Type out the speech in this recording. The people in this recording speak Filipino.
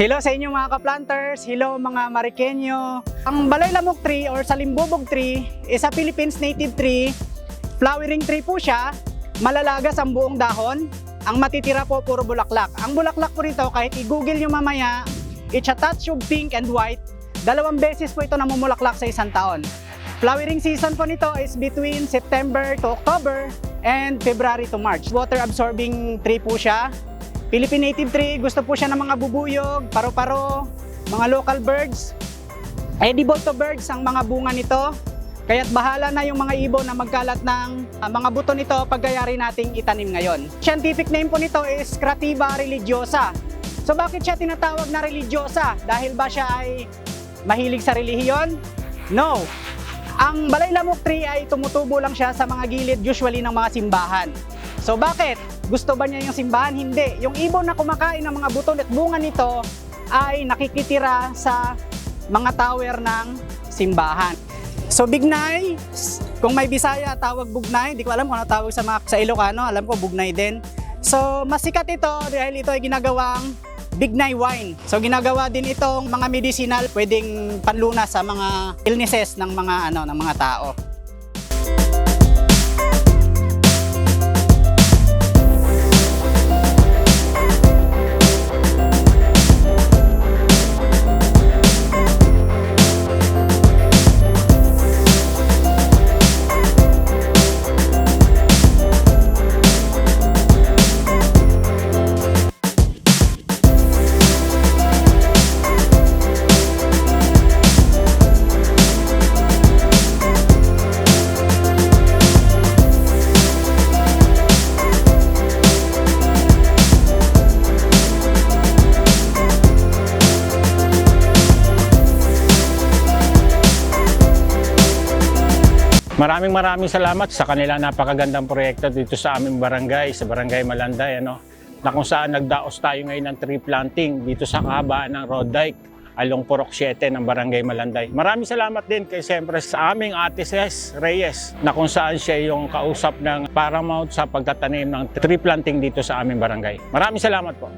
Hello sa inyo mga ka-planters, hello mga Marikenyo. Ang Balay Lamok tree or Salimbubog tree is a Philippines native tree. Flowering tree po siya, malalagas ang buong dahon. Ang matitira po puro bulaklak. Ang bulaklak po rito kahit i-google nyo mamaya, it's a touch of pink and white. 2 beses po ito namumulaklak sa isang taon. Flowering season po nito is between September to October and February to March. Water absorbing tree po siya. Philippine native tree, gusto po siya ng mga bubuyog, paro-paro, mga local birds. Edible to birds ang mga bunga nito. Kaya't bahala na yung mga ibon na magkalat ng mga buto nito paggayari nating itanim ngayon. Scientific name po nito is Crativa religiosa. So bakit siya tinatawag na religiosa? Dahil ba siya ay mahilig sa relihiyon? No. Ang Balay Lamok tree ay tumutubo lang siya sa mga gilid usually ng mga simbahan. So bakit? Gusto ba niya yung simbahan? Hindi. Yung ibon na kumakain ng mga buto at bunga nito ay nakikitira sa mga tower ng simbahan. So bignay, kung may Bisaya tawag bugnay, hindi ko alam kung ano tawag sa Ilocano, alam ko bugnay din. So mas sikat ito dahil ito ay ginagawang bignay wine. So ginagawa din itong mga medicinal, pwedeng panlunas sa mga illnesses ng mga tao. Maraming salamat sa kanilang napakagandang proyekto dito sa aming barangay, sa Barangay Malanday, na kung saan nagdaos tayo ngayon ng tree planting dito sa kahabaan ng Road Dike, along Purok 7 ng Barangay Malanday. Maraming salamat din kay siyempre sa aming Ate Ces Reyes, na kung saan siya yung kausap ng Paramount sa pagtatanim ng tree planting dito sa aming barangay. Maraming salamat po.